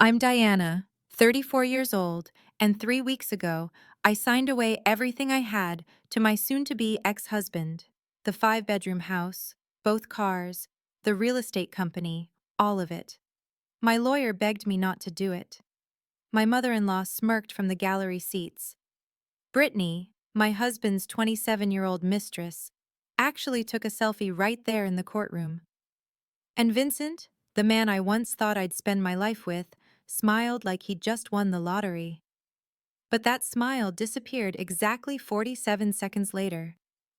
I'm Diana, 34 years old, and 3 weeks ago, I signed away everything I had to my soon-to-be ex-husband. The five-bedroom house, both cars, the real estate company, all of it. My lawyer begged me not to do it. My mother-in-law smirked from the gallery seats. Brittany, my husband's 27-year-old mistress, actually took a selfie right there in the courtroom. And Vincent, the man I once thought I'd spend my life with, smiled like he'd just won the lottery. But that smile disappeared exactly 47 seconds later,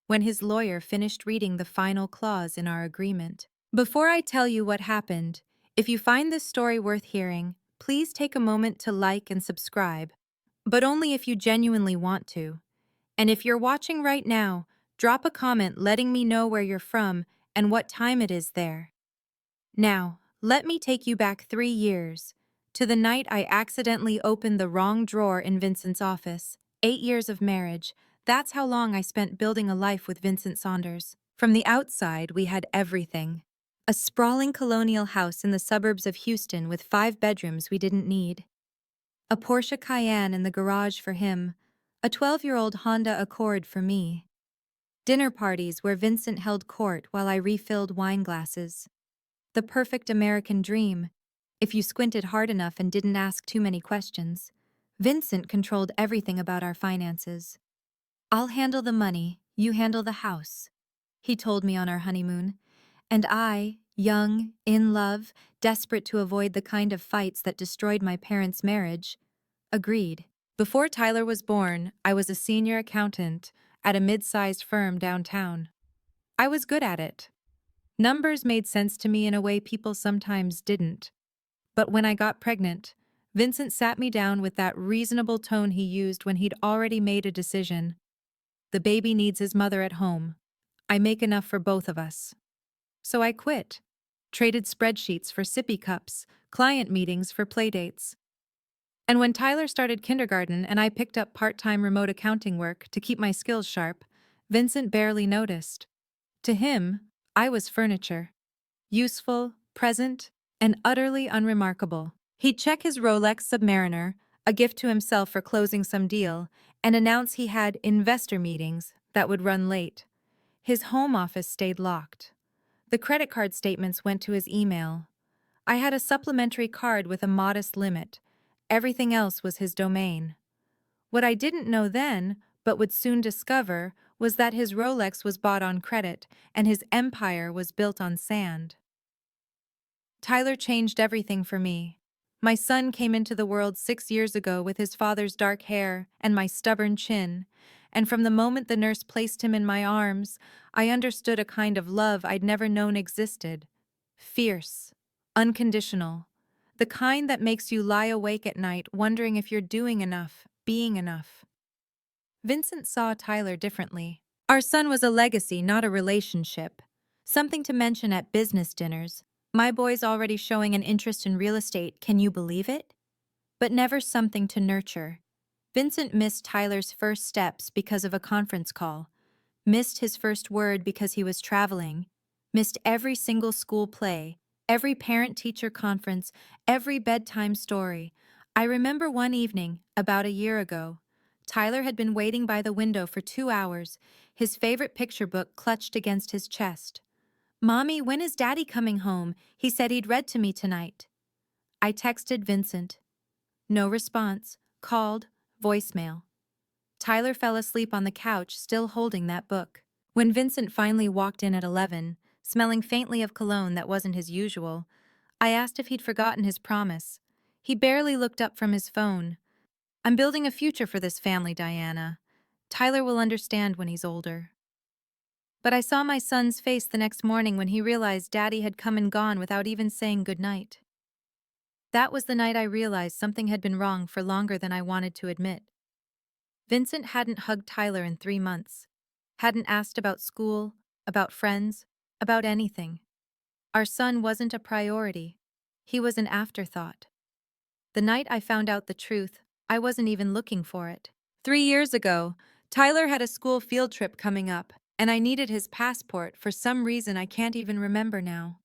when his lawyer finished reading the final clause in our agreement. Before I tell you what happened, if you find this story worth hearing, please take a moment to like and subscribe, but only if you genuinely want to. And if you're watching right now, drop a comment letting me know where you're from and what time it is there. Now, let me take you back 3 years, to the night I accidentally opened the wrong drawer in Vincent's office. 8 years of marriage, that's how long I spent building a life with Vincent Saunders. From the outside, we had everything. A sprawling colonial house in the suburbs of Houston with 5 bedrooms we didn't need. A Porsche Cayenne in the garage for him, a 12-year-old Honda Accord for me. Dinner parties where Vincent held court while I refilled wine glasses. The perfect American dream, if you squinted hard enough and didn't ask too many questions. Vincent controlled everything about our finances. "I'll handle the money, you handle the house," he told me on our honeymoon. And I, young, in love, desperate to avoid the kind of fights that destroyed my parents' marriage, agreed. Before Tyler was born, I was a senior accountant at a mid-sized firm downtown. I was good at it. Numbers made sense to me in a way people sometimes didn't. But when I got pregnant, Vincent sat me down with that reasonable tone he used when he'd already made a decision. "The baby needs his mother at home. I make enough for both of us." So I quit. Traded spreadsheets for sippy cups, client meetings for playdates. And when Tyler started kindergarten and I picked up part-time remote accounting work to keep my skills sharp, Vincent barely noticed. To him, I was furniture. Useful, present, and utterly unremarkable. He'd check his Rolex Submariner, a gift to himself for closing some deal, and announce he had investor meetings that would run late. His home office stayed locked. The credit card statements went to his email. I had a supplementary card with a modest limit. Everything else was his domain. What I didn't know then, but would soon discover, was that his Rolex was bought on credit and his empire was built on sand. Tyler changed everything for me. My son came into the world 6 years ago with his father's dark hair and my stubborn chin, and from the moment the nurse placed him in my arms, I understood a kind of love I'd never known existed. Fierce, unconditional, the kind that makes you lie awake at night wondering if you're doing enough, being enough. Vincent saw Tyler differently. Our son was a legacy, not a relationship. Something to mention at business dinners. "My boy's already showing an interest in real estate, can you believe it?" But never something to nurture. Vincent missed Tyler's first steps because of a conference call, missed his first word because he was traveling, missed every single school play, every parent-teacher conference, every bedtime story. I remember one evening, about a year ago, Tyler had been waiting by the window for 2 hours, his favorite picture book clutched against his chest. "Mommy, when is Daddy coming home? He said he'd read to me tonight." I texted Vincent. No response. Called. Voicemail. Tyler fell asleep on the couch, still holding that book. When Vincent finally walked in at 11, smelling faintly of cologne that wasn't his usual, I asked if he'd forgotten his promise. He barely looked up from his phone. "I'm building a future for this family, Diana. Tyler will understand when he's older." But I saw my son's face the next morning when he realized Daddy had come and gone without even saying goodnight. That was the night I realized something had been wrong for longer than I wanted to admit. Vincent hadn't hugged Tyler in 3 months, hadn't asked about school, about friends, about anything. Our son wasn't a priority. He was an afterthought. The night I found out the truth, I wasn't even looking for it. 3 years ago, Tyler had a school field trip coming up, and I needed his passport for some reason I can't even remember now.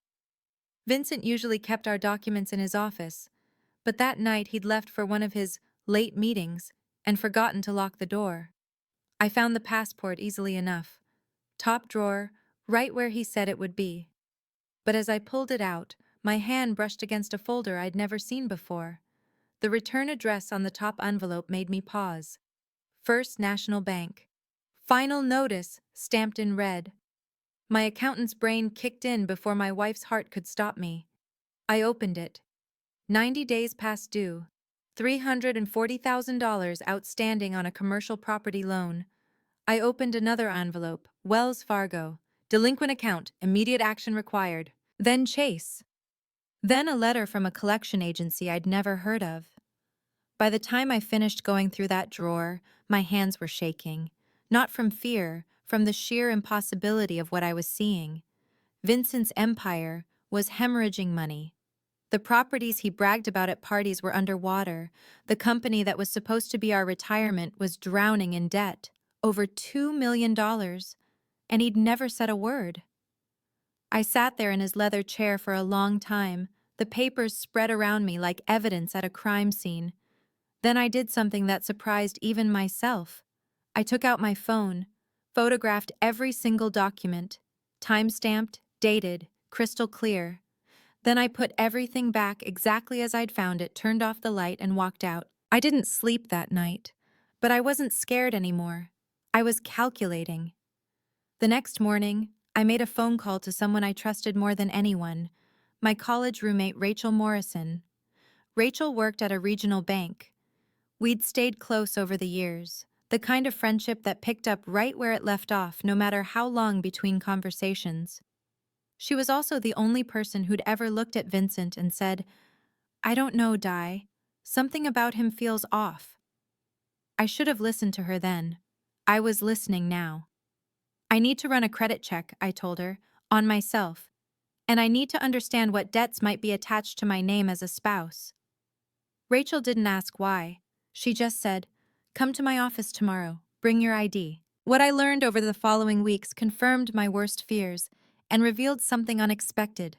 Vincent usually kept our documents in his office, But that night he'd left for one of his late meetings and forgotten to lock the door. I found the passport easily enough. Top drawer, right where he said it would be. But as I pulled it out, my hand brushed against a folder I'd never seen before. The return address on the top envelope made me pause. First National Bank. Final notice, stamped in red. My accountant's brain kicked in before my wife's heart could stop me. I opened it. 90 days past due. $340,000 outstanding on a commercial property loan. I opened another envelope. Wells Fargo. Delinquent account. Immediate action required. Then Chase. Then a letter from a collection agency I'd never heard of. By the time I finished going through that drawer, my hands were shaking. Not from fear, from the sheer impossibility of what I was seeing. Vincent's empire was hemorrhaging money. The properties he bragged about at parties were underwater. The company that was supposed to be our retirement was drowning in debt. Over $2 million. And he'd never said a word. I sat there in his leather chair for a long time, the papers spread around me like evidence at a crime scene. Then I did something that surprised even myself. I took out my phone, photographed every single document, time-stamped, dated, crystal clear. Then I put everything back exactly as I'd found it, turned off the light, and walked out. I didn't sleep that night, but I wasn't scared anymore. I was calculating. The next morning, I made a phone call to someone I trusted more than anyone, my college roommate Rachel Morrison. Rachel worked at a regional bank. We'd stayed close over the years, the kind of friendship that picked up right where it left off, no matter how long between conversations. She was also the only person who'd ever looked at Vincent and said, "I don't know, Di. Something about him feels off." I should have listened to her then. I was listening now. "I need to run a credit check," I told her, "on myself. And I need to understand what debts might be attached to my name as a spouse." Rachel didn't ask why. She just said, "Come to my office tomorrow. Bring your ID." What I learned over the following weeks confirmed my worst fears and revealed something unexpected.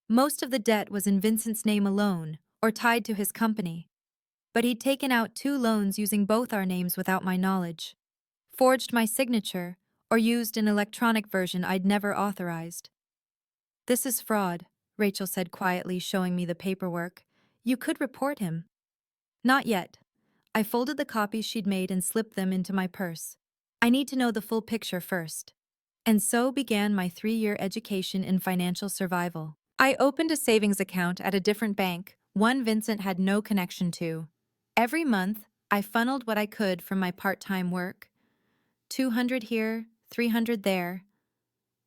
Most of the debt was in Vincent's name alone, or tied to his company. But he'd taken out 2 loans using both our names without my knowledge, forged my signature, or used an electronic version I'd never authorized. "This is fraud," Rachel said quietly, showing me the paperwork. "You could report him." "Not yet." I folded the copies she'd made and slipped them into my purse. "I need to know the full picture first." And so began my 3-year education in financial survival. I opened a savings account at a different bank, one Vincent had no connection to. Every month, I funneled what I could from my part-time work. 200 here, 300 there.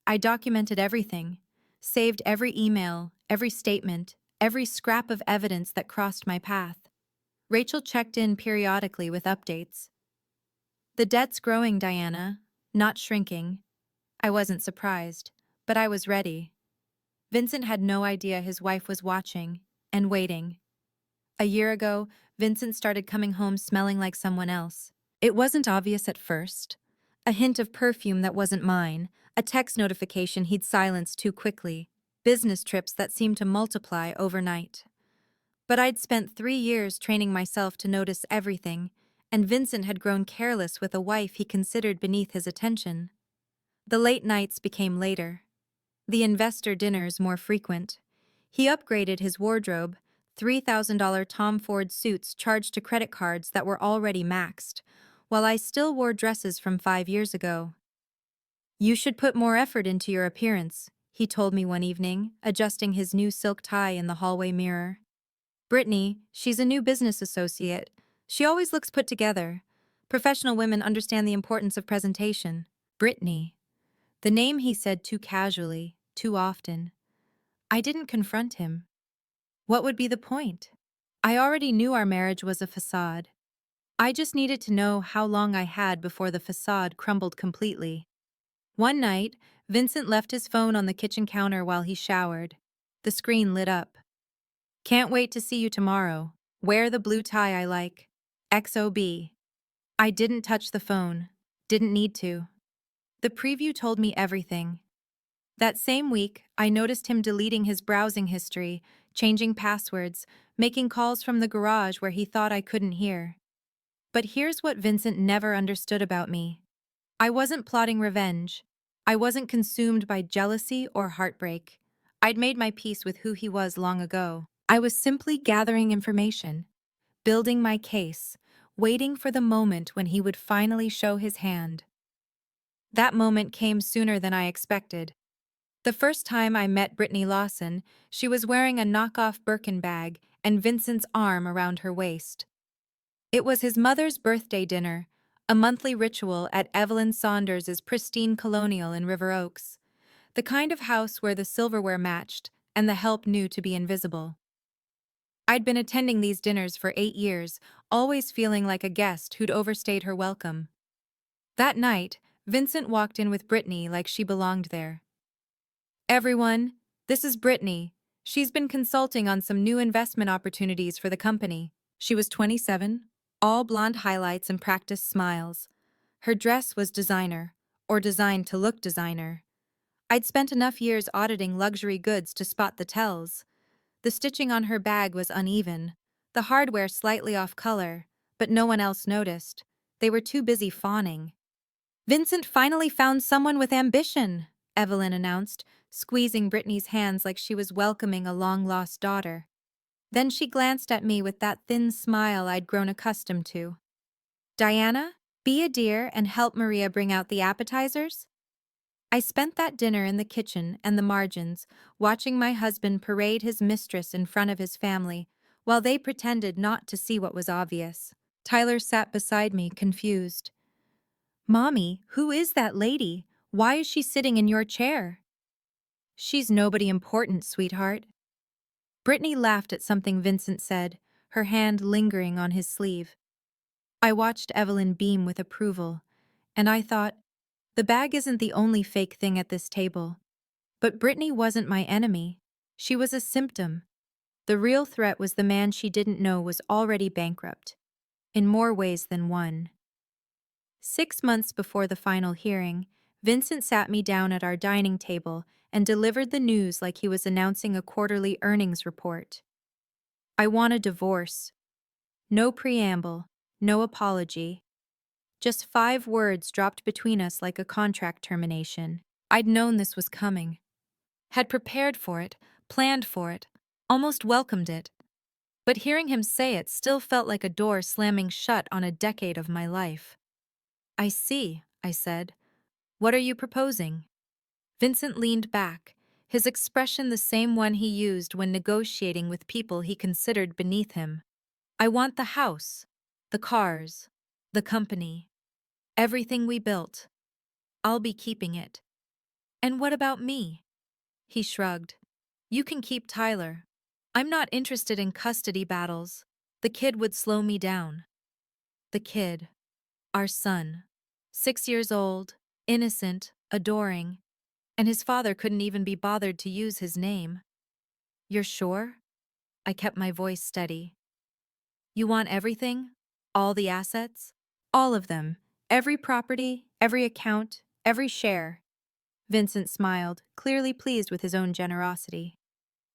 I documented everything, saved every email, every statement, every scrap of evidence that crossed my path. Rachel checked in periodically with updates. "The debt's growing, Diana, not shrinking." I wasn't surprised, but I was ready. Vincent had no idea his wife was watching and waiting. A year ago, Vincent started coming home smelling like someone else. It wasn't obvious at first. A hint of perfume that wasn't mine, a text notification he'd silenced too quickly, business trips that seemed to multiply overnight. But I'd spent 3 years training myself to notice everything, and Vincent had grown careless with a wife he considered beneath his attention. The late nights became later. The investor dinners more frequent. He upgraded his wardrobe, $3,000 Tom Ford suits charged to credit cards that were already maxed, while I still wore dresses from 5 years ago. "You should put more effort into your appearance," he told me one evening, adjusting his new silk tie in the hallway mirror. "Brittany, she's a new business associate. She always looks put together. Professional women understand the importance of presentation." Brittany. The name he said too casually, too often. I didn't confront him. What would be the point? I already knew our marriage was a facade. I just needed to know how long I had before the facade crumbled completely. One night, Vincent left his phone on the kitchen counter while he showered. The screen lit up. "Can't wait to see you tomorrow. Wear the blue tie I like. XOB." I didn't touch the phone. Didn't need to. The preview told me everything. That same week, I noticed him deleting his browsing history, changing passwords, making calls from the garage where he thought I couldn't hear. But here's what Vincent never understood about me. I wasn't plotting revenge. I wasn't consumed by jealousy or heartbreak. I'd made my peace with who he was long ago. I was simply gathering information, building my case, waiting for the moment when he would finally show his hand. That moment came sooner than I expected. The first time I met Brittany Lawson, she was wearing a knockoff Birkin bag and Vincent's arm around her waist. It was his mother's birthday dinner, a monthly ritual at Evelyn Saunders's pristine colonial in River Oaks, the kind of house where the silverware matched and the help knew to be invisible. I'd been attending these dinners for 8 years, always feeling like a guest who'd overstayed her welcome. That night, Vincent walked in with Brittany like she belonged there. "Everyone, this is Brittany. She's been consulting on some new investment opportunities for the company." She was 27, all blonde highlights and practiced smiles. Her dress was designer, or designed to look designer. I'd spent enough years auditing luxury goods to spot the tells. The stitching on her bag was uneven, the hardware slightly off color, but no one else noticed. They were too busy fawning. "Vincent finally found someone with ambition," Evelyn announced, squeezing Brittany's hands like she was welcoming a long-lost daughter. Then she glanced at me with that thin smile I'd grown accustomed to. "Diana, be a dear and help Maria bring out the appetizers." I spent that dinner in the kitchen and the margins, watching my husband parade his mistress in front of his family, while they pretended not to see what was obvious. Tyler sat beside me, confused. "Mommy, who is that lady? Why is she sitting in your chair?" "She's nobody important, sweetheart." Brittany laughed at something Vincent said, her hand lingering on his sleeve. I watched Evelyn beam with approval, and I thought, the bag isn't the only fake thing at this table. But Brittany wasn't my enemy. She was a symptom. The real threat was the man she didn't know was already bankrupt, in more ways than one. 6 months before the final hearing, Vincent sat me down at our dining table and delivered the news like he was announcing a quarterly earnings report. "I want a divorce." No preamble, no apology. Just 5 words dropped between us like a contract termination. I'd known this was coming. Had prepared for it, planned for it, almost welcomed it. But hearing him say it still felt like a door slamming shut on a decade of my life. "I see," I said. "What are you proposing?" Vincent leaned back, his expression the same one he used when negotiating with people he considered beneath him. "I want the house, the cars, the company, everything we built. I'll be keeping it." "And what about me?" He shrugged. "You can keep Tyler. I'm not interested in custody battles. The kid would slow me down." The kid. Our son. 6 years old, innocent, adoring. And his father couldn't even be bothered to use his name. "You're sure?" I kept my voice steady. "You want everything? All the assets?" "All of them. Every property, every account, every share." Vincent smiled, clearly pleased with his own generosity.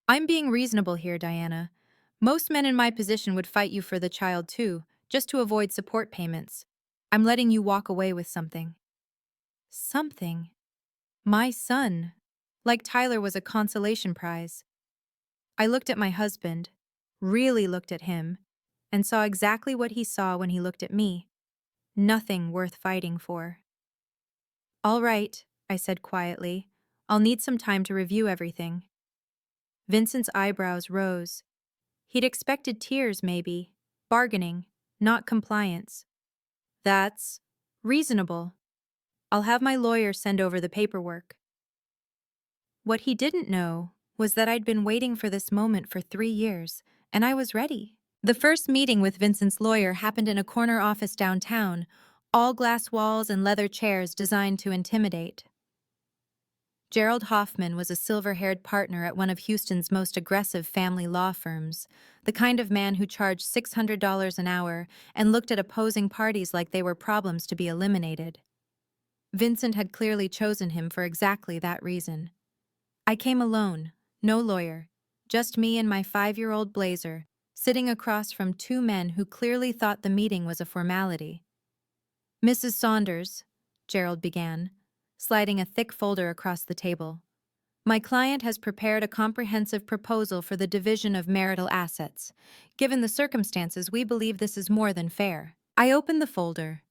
"I'm being reasonable here, Diana. Most men in my position would fight you for the child too, just to avoid support payments. I'm letting you walk away with something." Something? My son. Like Tyler was a consolation prize. I looked at my husband, really looked at him, and saw exactly what he saw when he looked at me. Nothing worth fighting for. "All right," I said quietly. "I'll need some time to review everything." Vincent's eyebrows rose. He'd expected tears, maybe. Bargaining, not compliance. "That's reasonable. I'll have my lawyer send over the paperwork." What he didn't know was that I'd been waiting for this moment for 3 years, and I was ready. The first meeting with Vincent's lawyer happened in a corner office downtown, all glass walls and leather chairs designed to intimidate. Gerald Hoffman was a silver-haired partner at one of Houston's most aggressive family law firms, the kind of man who charged $600 an hour and looked at opposing parties like they were problems to be eliminated. Vincent had clearly chosen him for exactly that reason. I came alone, no lawyer, just me and my 5-year-old Blazer, sitting across from two men who clearly thought the meeting was a formality. "Mrs. Saunders," Gerald began, sliding a thick folder across the table. "My client has prepared a comprehensive proposal for the division of marital assets. Given the circumstances, we believe this is more than fair." I opened the folder.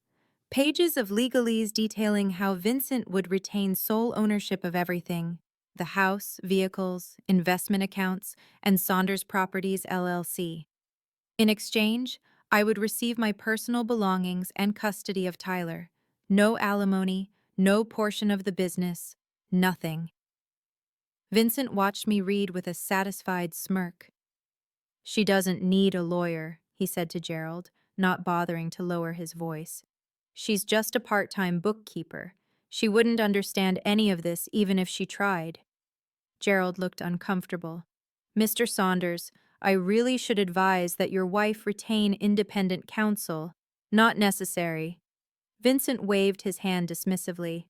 Pages of legalese detailing how Vincent would retain sole ownership of everything: the house, vehicles, investment accounts, and Saunders Properties, LLC. In exchange, I would receive my personal belongings and custody of Tyler. No alimony, no portion of the business, nothing. Vincent watched me read with a satisfied smirk. "She doesn't need a lawyer," he said to Gerald, not bothering to lower his voice. "She's just a part-time bookkeeper. She wouldn't understand any of this even if she tried." Gerald looked uncomfortable. "Mr. Saunders, I really should advise that your wife retain independent counsel." "Not necessary." Vincent waved his hand dismissively.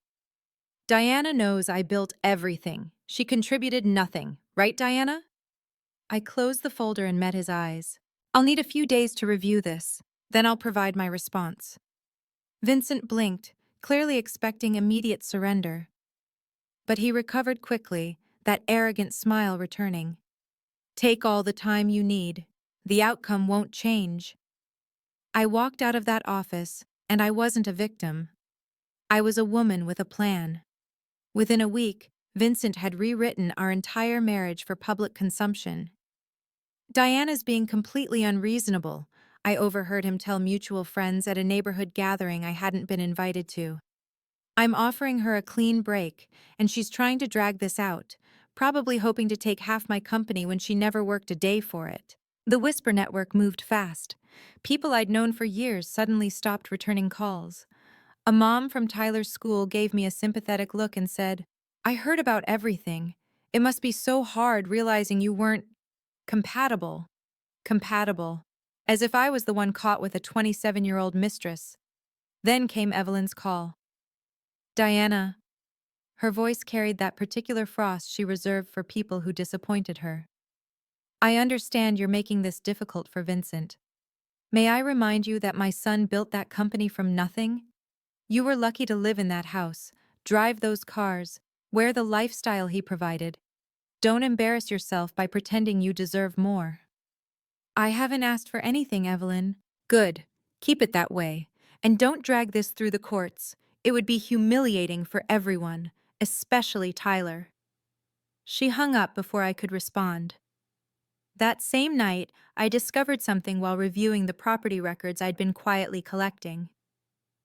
"Diana knows I built everything. She contributed nothing. Right, Diana?" I closed the folder and met his eyes. "I'll need a few days to review this. Then I'll provide my response." Vincent blinked, clearly expecting immediate surrender. But he recovered quickly, that arrogant smile returning. "Take all the time you need. The outcome won't change." I walked out of that office, and I wasn't a victim. I was a woman with a plan. Within a week, Vincent had rewritten our entire marriage for public consumption. "Diana's being completely unreasonable," I overheard him tell mutual friends at a neighborhood gathering I hadn't been invited to. "I'm offering her a clean break, and she's trying to drag this out, probably hoping to take half my company when she never worked a day for it." The Whisper network moved fast. People I'd known for years suddenly stopped returning calls. A mom from Tyler's school gave me a sympathetic look and said, "I heard about everything. It must be so hard realizing you weren't compatible." Compatible. As if I was the one caught with a 27-year-old mistress. Then came Evelyn's call. "Diana." Her voice carried that particular frost she reserved for people who disappointed her. "I understand you're making this difficult for Vincent. May I remind you that my son built that company from nothing? You were lucky to live in that house, drive those cars, wear the lifestyle he provided. Don't embarrass yourself by pretending you deserve more." "I haven't asked for anything, Evelyn." "Good. Keep it that way. And don't drag this through the courts. It would be humiliating for everyone, especially Tyler." She hung up before I could respond. That same night, I discovered something while reviewing the property records I'd been quietly collecting.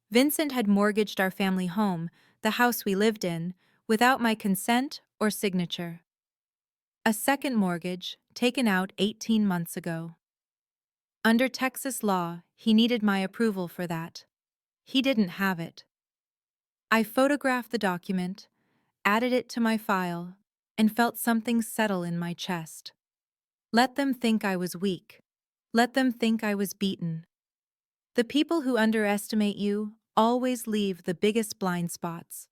Vincent had mortgaged our family home, the house we lived in, without my consent or signature. A second mortgage, taken out 18 months ago. Under Texas law, he needed my approval for that. He didn't have it. I photographed the document, added it to my file, and felt something settle in my chest. Let them think I was weak. Let them think I was beaten. The people who underestimate you always leave the biggest blind spots.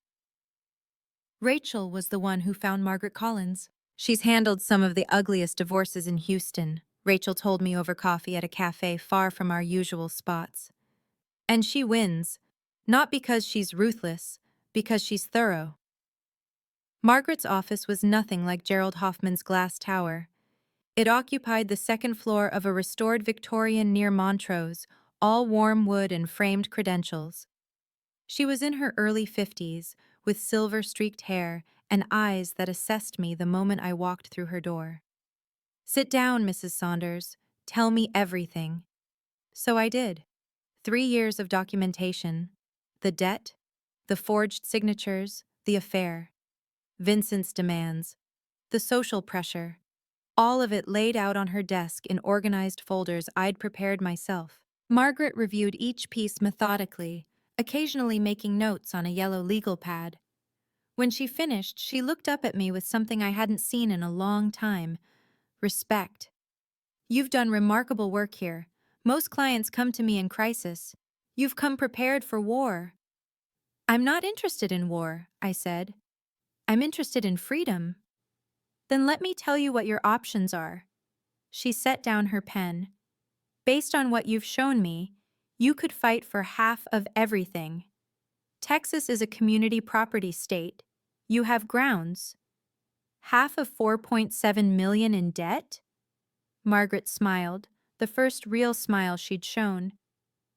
Rachel was the one who found Margaret Collins. "She's handled some of the ugliest divorces in Houston," Rachel told me over coffee at a cafe far from our usual spots. "And she wins, not because she's ruthless, because she's thorough." Margaret's office was nothing like Gerald Hoffman's glass tower. It occupied the second floor of a restored Victorian near Montrose, all warm wood and framed credentials. She was in her early 50s, with silver-streaked hair and eyes that assessed me the moment I walked through her door. "Sit down, Mrs. Saunders. Tell me everything." So I did. 3 years of documentation. The debt, the forged signatures, the affair, Vincent's demands, the social pressure. All of it laid out on her desk in organized folders I'd prepared myself. Margaret reviewed each piece methodically, occasionally making notes on a yellow legal pad. When she finished, she looked up at me with something I hadn't seen in a long time: respect. "You've done remarkable work here. Most clients come to me in crisis. You've come prepared for war." "I'm not interested in war," I said. "I'm interested in freedom." "Then let me tell you what your options are. She set down her pen. Based on what you've shown me, you could fight for half of everything. Texas is a community property state. You have grounds. Half of 4.7 million in debt? Margaret smiled, the first real smile she'd shown.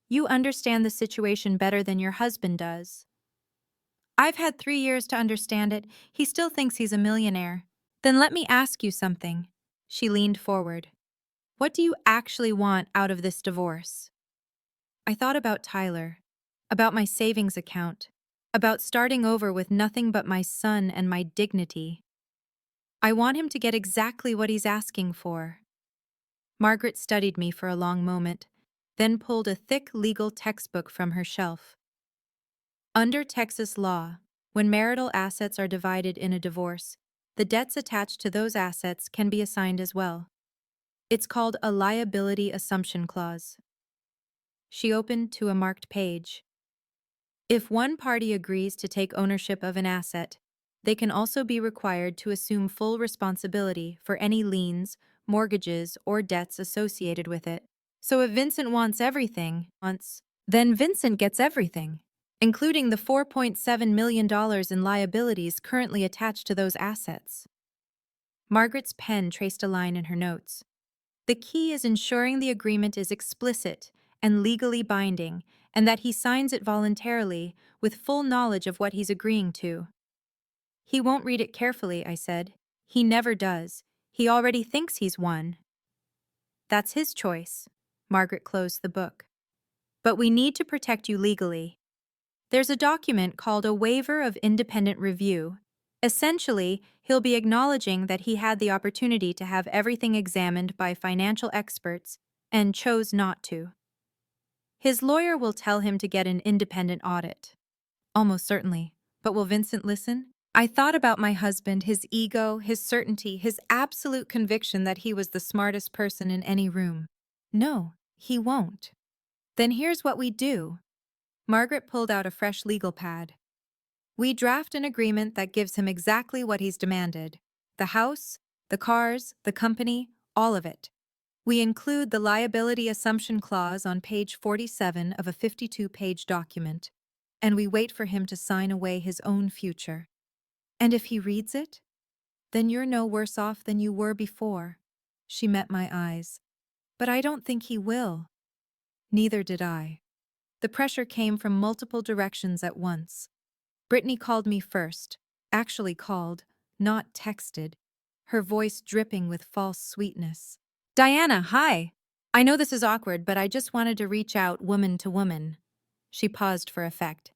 You understand the situation better than your husband does. I've had 3 years to understand it. He still thinks he's a millionaire. Then let me ask you something. She leaned forward. What do you actually want out of this divorce? I thought about Tyler, about my savings account, about starting over with nothing but my son and my dignity. I want him to get exactly what he's asking for. Margaret studied me for a long moment, then pulled a thick legal textbook from her shelf. Under Texas law, when marital assets are divided in a divorce, the debts attached to those assets can be assigned as well. It's called a liability assumption clause. She opened to a marked page. If one party agrees to take ownership of an asset, they can also be required to assume full responsibility for any liens, mortgages, or debts associated with it. So if Vincent wants everything, then Vincent gets everything, including the $4.7 million in liabilities currently attached to those assets. Margaret's pen traced a line in her notes. The key is ensuring the agreement is explicit and legally binding, and that he signs it voluntarily, with full knowledge of what he's agreeing to. He won't read it carefully, I said. He never does. He already thinks he's won. That's his choice. Margaret closed the book. But we need to protect you legally. There's a document called a waiver of independent review. Essentially, he'll be acknowledging that he had the opportunity to have everything examined by financial experts and chose not to. His lawyer will tell him to get an independent audit. Almost certainly. But will Vincent listen? I thought about my husband, his ego, his certainty, his absolute conviction that he was the smartest person in any room. No, he won't. Then here's what we do. Margaret pulled out a fresh legal pad. We draft an agreement that gives him exactly what he's demanded. The house, the cars, the company, all of it. We include the liability assumption clause on page 47 of a 52-page document, and we wait for him to sign away his own future. And if he reads it, then you're no worse off than you were before. She met my eyes. But I don't think he will. Neither did I. The pressure came from multiple directions at once. Brittany called me first, actually called, not texted, her voice dripping with false sweetness. Diana, hi. I know this is awkward, but I just wanted to reach out woman to woman. She paused for effect.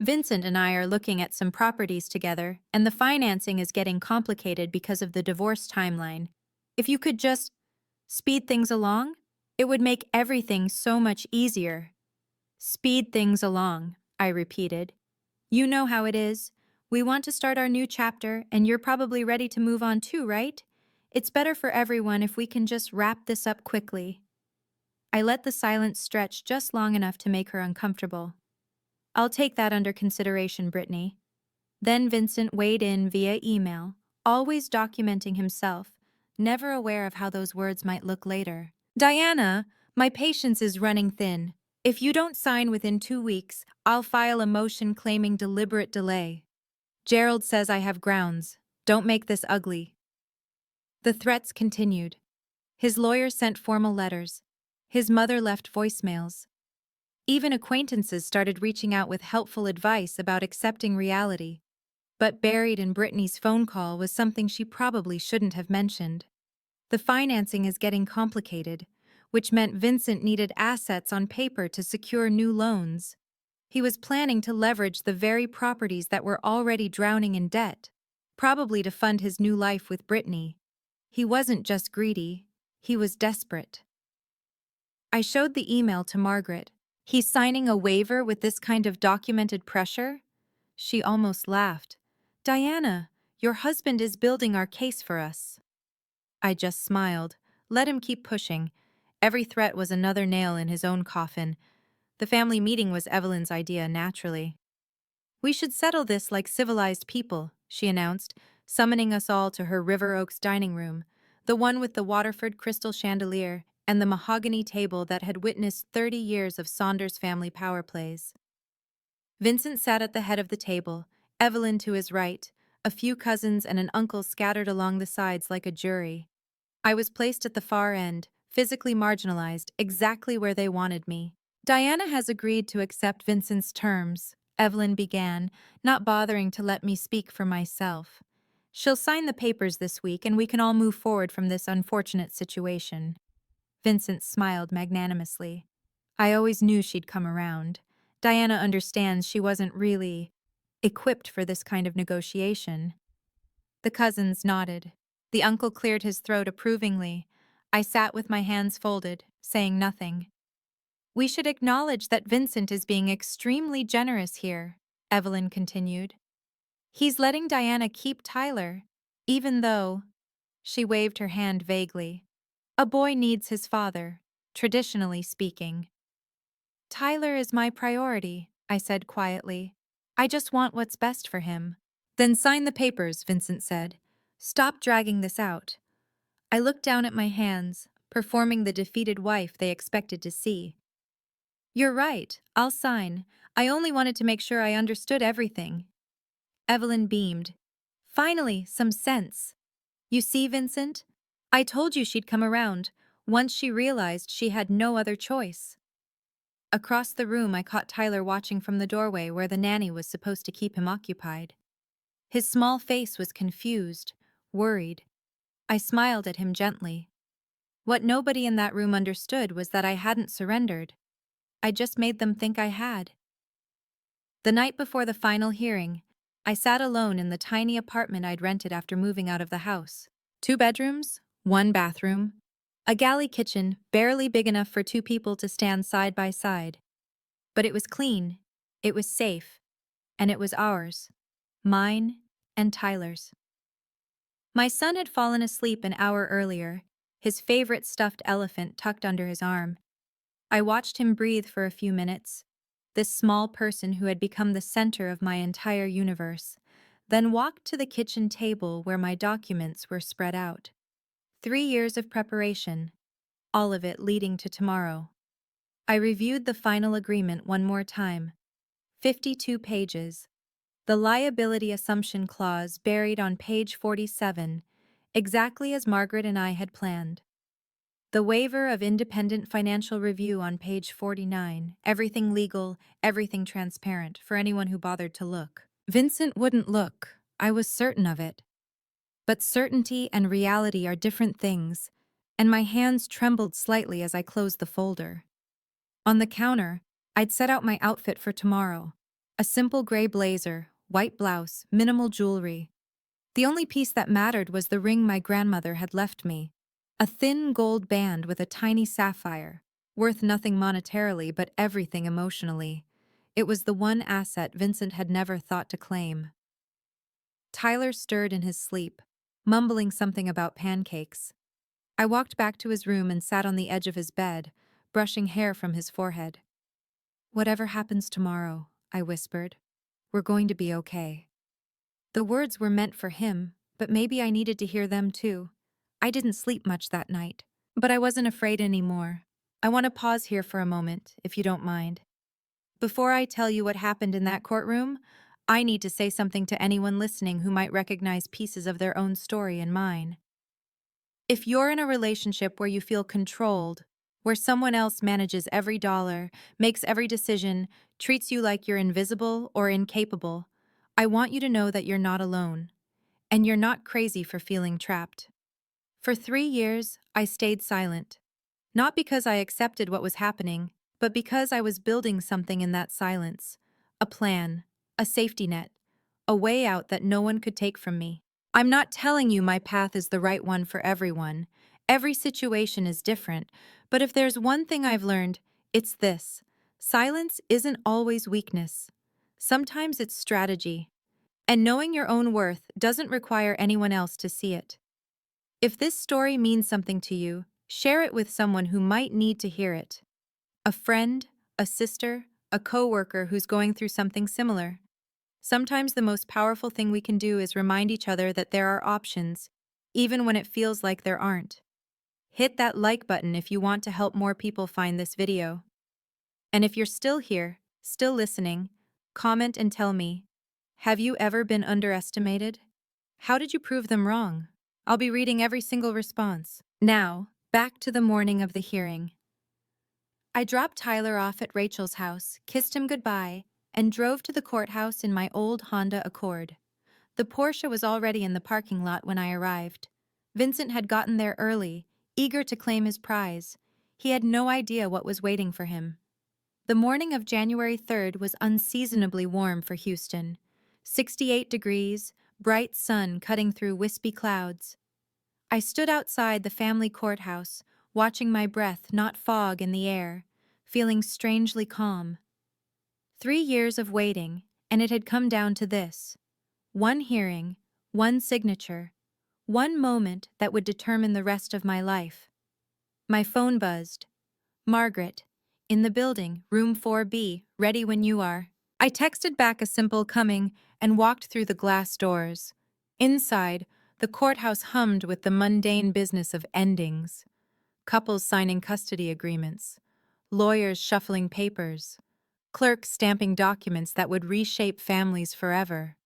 Vincent and I are looking at some properties together, and the financing is getting complicated because of the divorce timeline. If you could just speed things along, it would make everything so much easier. Speed things along, I repeated. You know how it is. We want to start our new chapter, and you're probably ready to move on too, right? It's better for everyone if we can just wrap this up quickly. I let the silence stretch just long enough to make her uncomfortable. I'll take that under consideration, Brittany. Then Vincent weighed in via email, always documenting himself, never aware of how those words might look later. Diana, my patience is running thin. If you don't sign within 2 weeks, I'll file a motion claiming deliberate delay. Gerald says I have grounds. Don't make this ugly. The threats continued. His lawyer sent formal letters. His mother left voicemails. Even acquaintances started reaching out with helpful advice about accepting reality. But buried in Brittany's phone call was something she probably shouldn't have mentioned. The financing is getting complicated, which meant Vincent needed assets on paper to secure new loans. He was planning to leverage the very properties that were already drowning in debt, probably to fund his new life with Brittany. He wasn't just greedy, he was desperate. I showed the email to Margaret. He's signing a waiver with this kind of documented pressure? She almost laughed. Diana, your husband is building our case for us. I just smiled. Let him keep pushing. Every threat was another nail in his own coffin. The family meeting was Evelyn's idea, naturally. We should settle this like civilized people, she announced, summoning us all to her River Oaks dining room. the one with the Waterford crystal chandelier and the mahogany table that had witnessed 30 years of Saunders family power plays. Vincent sat at the head of the table, Evelyn to his right, a few cousins and an uncle scattered along the sides like a jury. I was placed at the far end, physically marginalized, exactly where they wanted me. Diana has agreed to accept Vincent's terms, Evelyn began, not bothering to let me speak for myself. She'll sign the papers this week and we can all move forward from this unfortunate situation. Vincent smiled magnanimously. I always knew she'd come around. Diana understands she wasn't really equipped for this kind of negotiation. The cousins nodded. The uncle cleared his throat approvingly. I sat with my hands folded, saying nothing. We should acknowledge that Vincent is being extremely generous here, Evelyn continued. He's letting Diana keep Tyler, even though, she waved her hand vaguely, a boy needs his father, traditionally speaking. Tyler is my priority, I said quietly. I just want what's best for him. Then sign the papers, Vincent said. Stop dragging this out. I looked down at my hands, performing the defeated wife they expected to see. You're right, I'll sign. I only wanted to make sure I understood everything. Evelyn beamed. Finally, some sense. You see, Vincent? I told you she'd come around, once she realized she had no other choice. Across the room, I caught Tyler watching from the doorway where the nanny was supposed to keep him occupied. His small face was confused, worried. I smiled at him gently. What nobody in that room understood was that I hadn't surrendered. I just made them think I had. The night before the final hearing, I sat alone in the tiny apartment I'd rented after moving out of the house. 2 bedrooms, 1 bathroom, a galley kitchen barely big enough for 2 people to stand side by side. But it was clean, it was safe, and it was ours. Mine and Tyler's. My son had fallen asleep an hour earlier, his favorite stuffed elephant tucked under his arm. I watched him breathe for a few minutes, this small person who had become the center of my entire universe, then walked to the kitchen table where my documents were spread out. 3 years of preparation, all of it leading to tomorrow. I reviewed the final agreement one more time. 52 pages. The liability assumption clause buried on page 47, exactly as Margaret and I had planned. The waiver of independent financial review on page 49, everything legal, everything transparent for anyone who bothered to look. Vincent wouldn't look, I was certain of it. But certainty and reality are different things, and my hands trembled slightly as I closed the folder. On the counter, I'd set out my outfit for tomorrow. A simple gray blazer, white blouse, minimal jewelry. The only piece that mattered was the ring my grandmother had left me. A thin gold band with a tiny sapphire, worth nothing monetarily but everything emotionally. It was the one asset Vincent had never thought to claim. Tyler stirred in his sleep, mumbling something about pancakes. I walked back to his room and sat on the edge of his bed, brushing hair from his forehead. Whatever happens tomorrow, I whispered, we're going to be okay. The words were meant for him, but maybe I needed to hear them too. I didn't sleep much that night, but I wasn't afraid anymore. I want to pause here for a moment, if you don't mind. Before I tell you what happened in that courtroom, I need to say something to anyone listening who might recognize pieces of their own story in mine. If you're in a relationship where you feel controlled, where someone else manages every dollar, makes every decision, treats you like you're invisible or incapable, I want you to know that you're not alone, and you're not crazy for feeling trapped. For 3 years, I stayed silent. Not because I accepted what was happening, but because I was building something in that silence. A plan, a safety net, a way out that no one could take from me. I'm not telling you my path is the right one for everyone. Every situation is different, but if there's one thing I've learned, it's this. Silence isn't always weakness. Sometimes it's strategy. And knowing your own worth doesn't require anyone else to see it. If this story means something to you, share it with someone who might need to hear it. A friend, a sister, a coworker who's going through something similar. Sometimes the most powerful thing we can do is remind each other that there are options, even when it feels like there aren't. Hit that like button if you want to help more people find this video. And if you're still here, still listening, comment and tell me, have you ever been underestimated? How did you prove them wrong? I'll be reading every single response. Now, back to the morning of the hearing. I dropped Tyler off at Rachel's house, kissed him goodbye, and drove to the courthouse in my old Honda Accord. The Porsche was already in the parking lot when I arrived. Vincent had gotten there early, eager to claim his prize. He had no idea what was waiting for him. The morning of January 3rd was unseasonably warm for Houston. 68 degrees, bright sun cutting through wispy clouds. I stood outside the family courthouse, watching my breath not fog in the air, feeling strangely calm. 3 years of waiting, and it had come down to this. One hearing, one signature, one moment that would determine the rest of my life. My phone buzzed. Margaret, in the building, room 4B, ready when you are. I texted back a simple coming and walked through the glass doors. Inside, the courthouse hummed with the mundane business of endings. Couples signing custody agreements, lawyers shuffling papers, clerks stamping documents that would reshape families forever.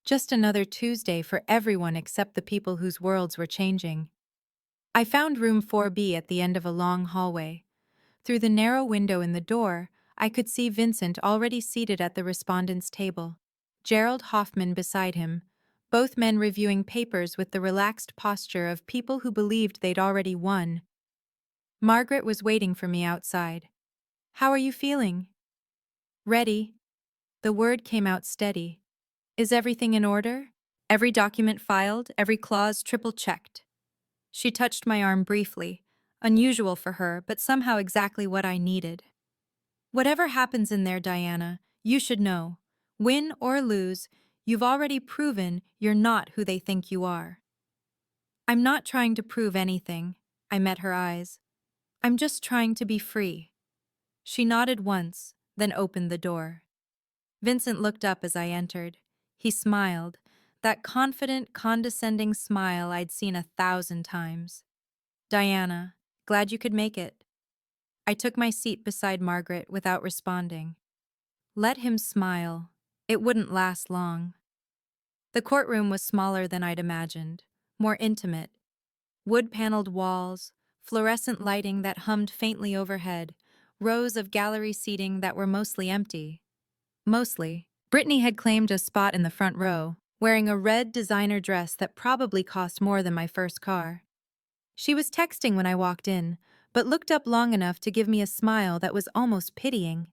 Just another Tuesday for everyone except the people whose worlds were changing. I found room 4B at the end of a long hallway. Through the narrow window in the door, I could see Vincent already seated at the respondent's table. Gerald Hoffman beside him, both men reviewing papers with the relaxed posture of people who believed they'd already won. Margaret was waiting for me outside. "How are you feeling?" "Ready." The word came out steady. "Is everything in order? Every document filed, every clause triple-checked." She touched my arm briefly, unusual for her, but somehow exactly what I needed. "Whatever happens in there, Diana, you should know. Win or lose, you've already proven you're not who they think you are." "I'm not trying to prove anything." I met her eyes. "I'm just trying to be free." She nodded once, then opened the door. Vincent looked up as I entered. He smiled, that confident, condescending smile I'd seen 1,000 times. "Diana, glad you could make it." I took my seat beside Margaret without responding. Let him smile. It wouldn't last long. The courtroom was smaller than I'd imagined, more intimate. Wood-paneled walls, fluorescent lighting that hummed faintly overhead, rows of gallery seating that were mostly empty. Mostly. Brittany had claimed a spot in the front row, wearing a red designer dress that probably cost more than my first car. She was texting when I walked in, but looked up long enough to give me a smile that was almost pitying.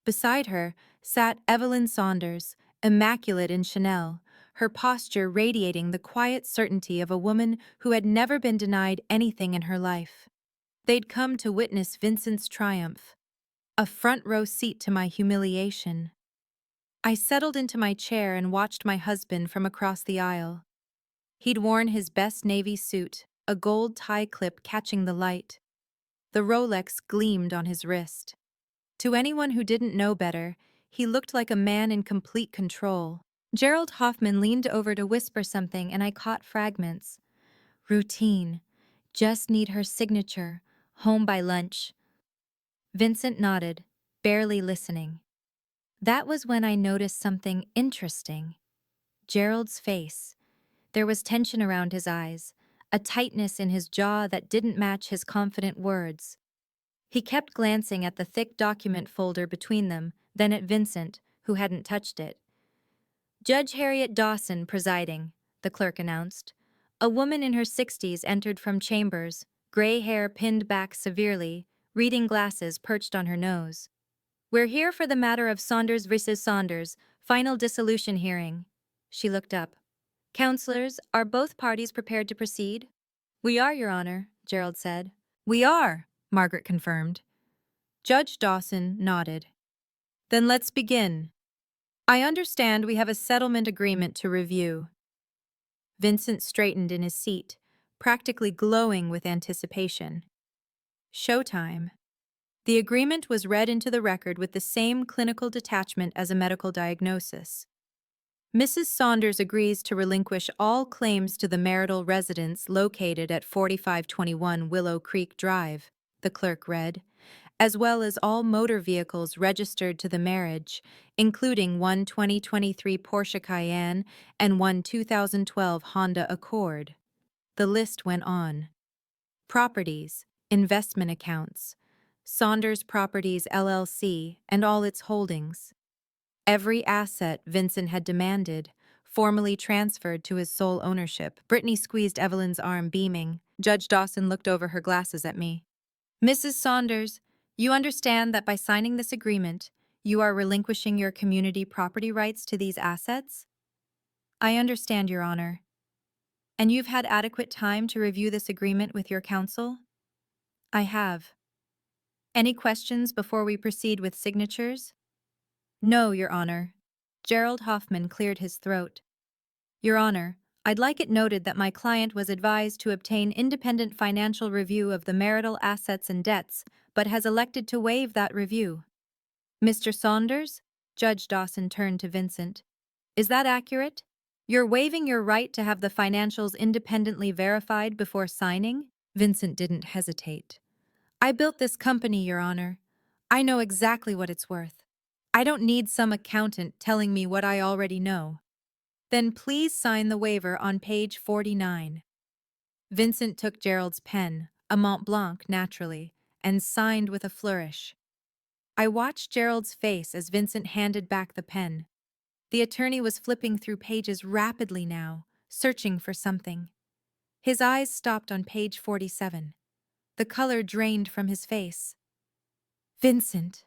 Beside her sat Evelyn Saunders, immaculate in Chanel, her posture radiating the quiet certainty of a woman who had never been denied anything in her life. They'd come to witness Vincent's triumph, a front-row seat to my humiliation. I settled into my chair and watched my husband from across the aisle. He'd worn his best navy suit, a gold tie clip catching the light. The Rolex gleamed on his wrist. To anyone who didn't know better, he looked like a man in complete control. Gerald Hoffman leaned over to whisper something and I caught fragments. "Routine. Just need her signature. Home by lunch." Vincent nodded, barely listening. That was when I noticed something interesting. Gerald's face. There was tension around his eyes, a tightness in his jaw that didn't match his confident words. He kept glancing at the thick document folder between them, then at Vincent, who hadn't touched it. "Judge Harriet Dawson presiding," the clerk announced. A woman in her 60s entered from chambers, gray hair pinned back severely, reading glasses perched on her nose. "We're here for the matter of Saunders vs. Saunders, final dissolution hearing." She looked up. "Counselors, are both parties prepared to proceed?" "We are, Your Honor," Gerald said. "We are," Margaret confirmed. Judge Dawson nodded. "Then let's begin. I understand we have a settlement agreement to review." Vincent straightened in his seat, practically glowing with anticipation. Showtime. The agreement was read into the record with the same clinical detachment as a medical diagnosis. Mrs. Saunders agrees to relinquish all claims to the marital residence located at 4521 Willow Creek Drive, the clerk read, as well as all motor vehicles registered to the marriage, including one 2023 Porsche Cayenne and one 2012 Honda Accord. The list went on. Properties, investment accounts, Saunders Properties LLC and all its holdings. Every asset Vincent had demanded, formally transferred to his sole ownership. Brittany squeezed Evelyn's arm, beaming. Judge Dawson looked over her glasses at me. Mrs. Saunders, you understand that by signing this agreement, you are relinquishing your community property rights to these assets? I understand, Your Honor. And you've had adequate time to review this agreement with your counsel? I have. Any questions before we proceed with signatures? No, Your Honor. Gerald Hoffman cleared his throat. Your Honor, I'd like it noted that my client was advised to obtain independent financial review of the marital assets and debts, but has elected to waive that review. Mr. Saunders? Judge Dawson turned to Vincent. Is that accurate? You're waiving your right to have the financials independently verified before signing? Vincent didn't hesitate. I built this company, Your Honor. I know exactly what it's worth. I don't need some accountant telling me what I already know. Then please sign the waiver on page 49. Vincent took Gerald's pen, a Mont Blanc naturally, and signed with a flourish. I watched Gerald's face as Vincent handed back the pen. The attorney was flipping through pages rapidly now, searching for something. His eyes stopped on page 47. The color drained from his face. Vincent,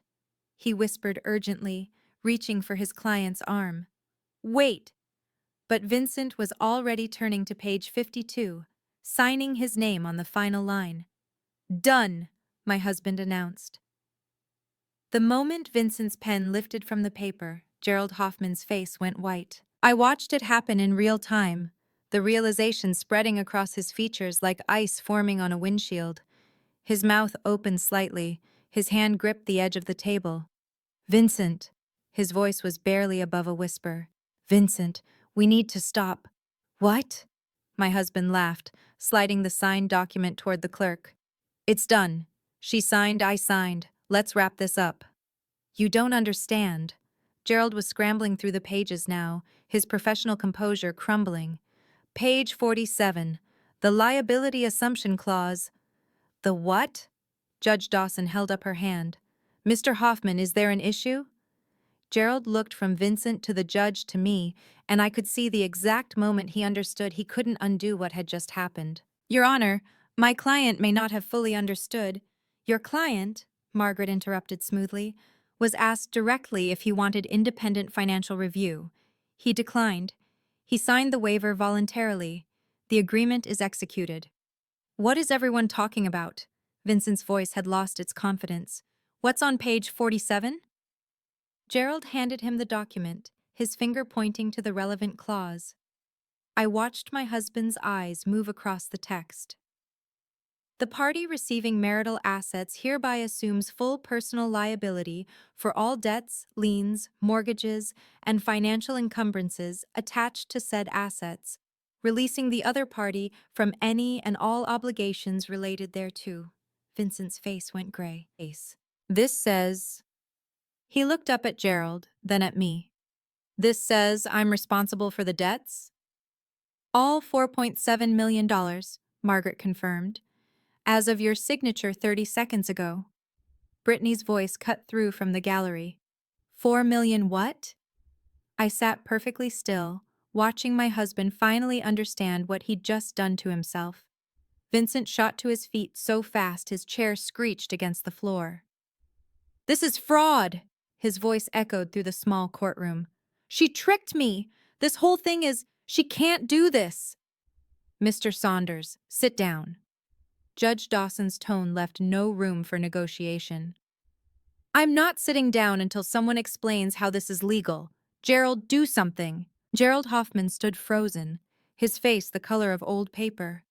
he whispered urgently, reaching for his client's arm. Wait! But Vincent was already turning to page 52, signing his name on the final line. Done, my husband announced. The moment Vincent's pen lifted from the paper, Gerald Hoffman's face went white. I watched it happen in real time, the realization spreading across his features like ice forming on a windshield. His mouth opened slightly, his hand gripped the edge of the table. Vincent, his voice was barely above a whisper. Vincent, we need to stop. What? My husband laughed, sliding the signed document toward the clerk. It's done. She signed, I signed. Let's wrap this up. You don't understand. Gerald was scrambling through the pages now, his professional composure crumbling. Page 47. The liability assumption clause. The what? Judge Dawson held up her hand. Mr. Hoffman, is there an issue? Gerald looked from Vincent to the judge to me, and I could see the exact moment he understood he couldn't undo what had just happened. Your Honor, my client may not have fully understood. Your client, Margaret interrupted smoothly, was asked directly if he wanted independent financial review. He declined. He signed the waiver voluntarily. The agreement is executed. What is everyone talking about? Vincent's voice had lost its confidence. What's on page 47? Gerald handed him the document, his finger pointing to the relevant clause. I watched my husband's eyes move across the text. The party receiving marital assets hereby assumes full personal liability for all debts, liens, mortgages, and financial encumbrances attached to said assets, releasing the other party from any and all obligations related thereto. Vincent's face went gray. This says... He looked up at Gerald, then at me. This says I'm responsible for the debts? All $4.7 million, Margaret confirmed, as of your signature 30 seconds ago. Brittany's voice cut through from the gallery. 4 million what? I sat perfectly still, watching my husband finally understand what he'd just done to himself. Vincent shot to his feet so fast his chair screeched against the floor. This is fraud! His voice echoed through the small courtroom. She tricked me! This whole thing is... She can't do this! Mr. Saunders, sit down. Judge Dawson's tone left no room for negotiation. I'm not sitting down until someone explains how this is legal. Gerald, do something. Gerald Hoffman stood frozen, his face the color of old paper.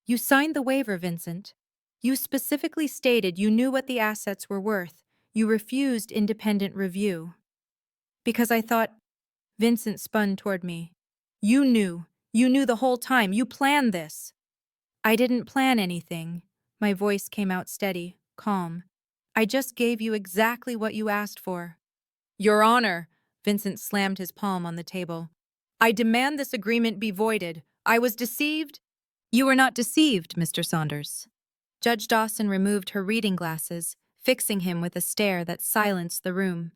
You signed the waiver, Vincent. You specifically stated you knew what the assets were worth. You refused independent review. Because I thought... Vincent spun toward me. You knew. You knew the whole time. You planned this. I didn't plan anything. My voice came out steady, calm. I just gave you exactly what you asked for. Your Honor, Vincent slammed his palm on the table. I demand this agreement be voided. I was deceived. You were not deceived, Mr. Saunders. Judge Dawson removed her reading glasses, fixing him with a stare that silenced the room.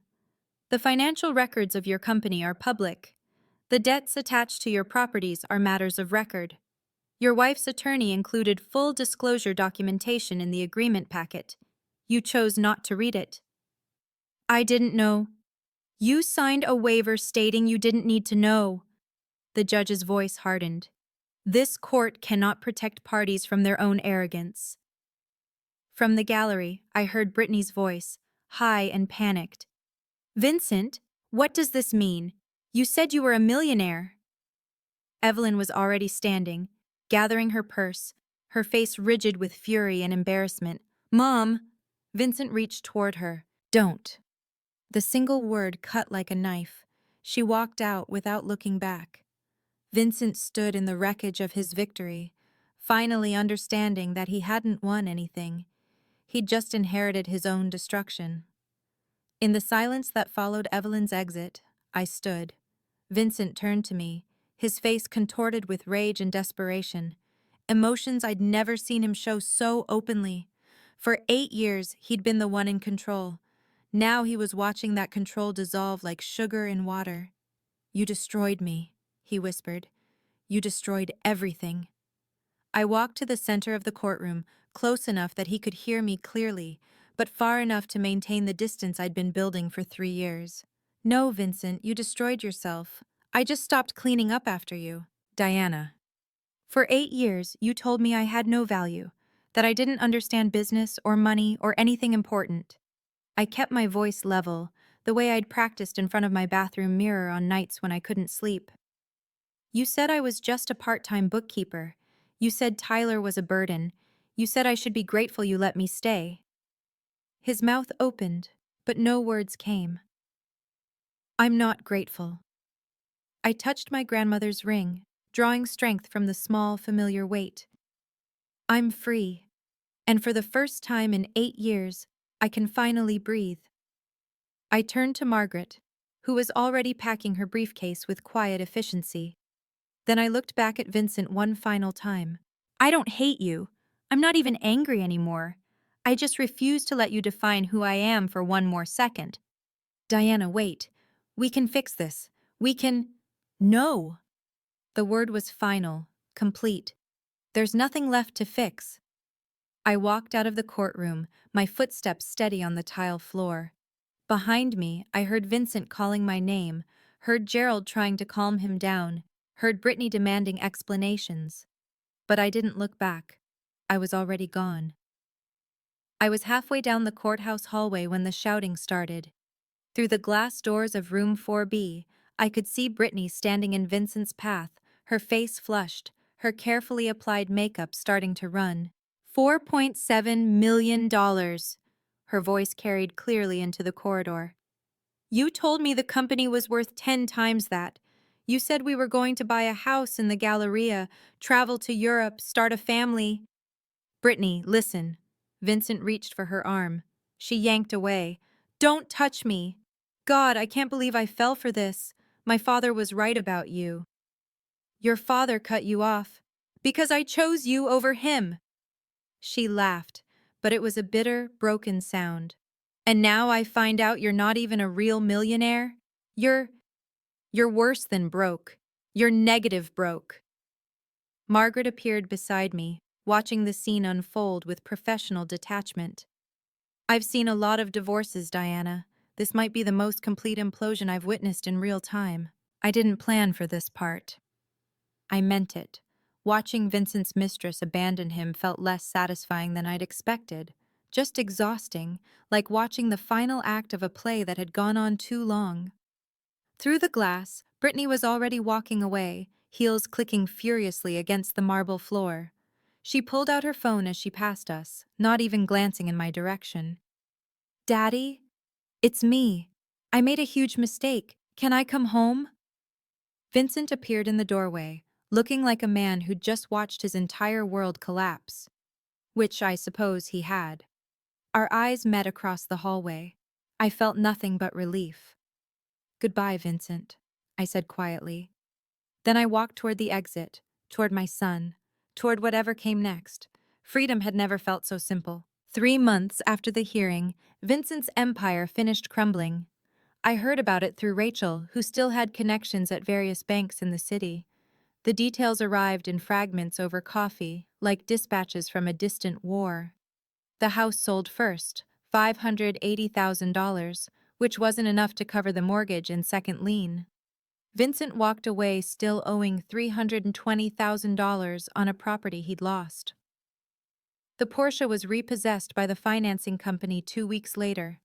The financial records of your company are public. The debts attached to your properties are matters of record. Your wife's attorney included full disclosure documentation in the agreement packet. You chose not to read it. I didn't know. You signed a waiver stating you didn't need to know. The judge's voice hardened. This court cannot protect parties from their own arrogance. From the gallery, I heard Brittany's voice, high and panicked. Vincent, what does this mean? You said you were a millionaire. Evelyn was already standing, gathering her purse, her face rigid with fury and embarrassment. Mom! Vincent reached toward her. Don't. The single word cut like a knife. She walked out without looking back. Vincent stood in the wreckage of his victory, finally understanding that he hadn't won anything. He'd just inherited his own destruction. In the silence that followed Evelyn's exit, I stood. Vincent turned to me, his face contorted with rage and desperation, emotions I'd never seen him show so openly. For 8 years, he'd been the one in control. Now he was watching that control dissolve like sugar in water. You destroyed me, he whispered. You destroyed everything. I walked to the center of the courtroom, close enough that he could hear me clearly, but far enough to maintain the distance I'd been building for 3 years. No, Vincent, you destroyed yourself. I just stopped cleaning up after you. Diana. For 8 years, you told me I had no value, that I didn't understand business or money or anything important. I kept my voice level, the way I'd practiced in front of my bathroom mirror on nights when I couldn't sleep. You said I was just a part-time bookkeeper. You said Tyler was a burden. You said I should be grateful you let me stay. His mouth opened, but no words came. I'm not grateful. I touched my grandmother's ring, drawing strength from the small, familiar weight. I'm free, and for the first time in 8 years, I can finally breathe. I turned to Margaret, who was already packing her briefcase with quiet efficiency. Then I looked back at Vincent one final time. I don't hate you. I'm not even angry anymore. I just refuse to let you define who I am for one more second. Diana, wait. We can fix this. We can… No. The word was final, complete. There's nothing left to fix. I walked out of the courtroom, my footsteps steady on the tile floor. Behind me, I heard Vincent calling my name, heard Gerald trying to calm him down, heard Brittany demanding explanations. But I didn't look back. I was already gone. I was halfway down the courthouse hallway when the shouting started. Through the glass doors of room 4B, I could see Brittany standing in Vincent's path, her face flushed, her carefully applied makeup starting to run. $4.7 million. Her voice carried clearly into the corridor. You told me the company was worth 10 times that. You said we were going to buy a house in the Galleria, travel to Europe, start a family. Brittany, listen. Vincent reached for her arm. She yanked away. Don't touch me. God, I can't believe I fell for this. My father was right about you. Your father cut you off. Because I chose you over him. She laughed, but it was a bitter, broken sound. And now I find out you're not even a real millionaire? You're worse than broke. You're negative broke. Margaret appeared beside me, watching the scene unfold with professional detachment. I've seen a lot of divorces, Diana. This might be the most complete implosion I've witnessed in real time. I didn't plan for this part. I meant it. Watching Vincent's mistress abandon him felt less satisfying than I'd expected. Just exhausting, like watching the final act of a play that had gone on too long. Through the glass, Brittany was already walking away, heels clicking furiously against the marble floor. She pulled out her phone as she passed us, not even glancing in my direction. Daddy? It's me. I made a huge mistake. Can I come home? Vincent appeared in the doorway, looking like a man who'd just watched his entire world collapse, which I suppose he had. Our eyes met across the hallway. I felt nothing but relief. "Goodbye, Vincent," I said quietly. Then I walked toward the exit, toward my son, toward whatever came next. Freedom had never felt so simple. 3 months after the hearing, Vincent's empire finished crumbling. I heard about it through Rachel, who still had connections at various banks in the city. The details arrived in fragments over coffee, like dispatches from a distant war. The house sold first, $580,000, which wasn't enough to cover the mortgage and second lien. Vincent walked away still owing $320,000 on a property he'd lost. The Porsche was repossessed by the financing company 2 weeks later.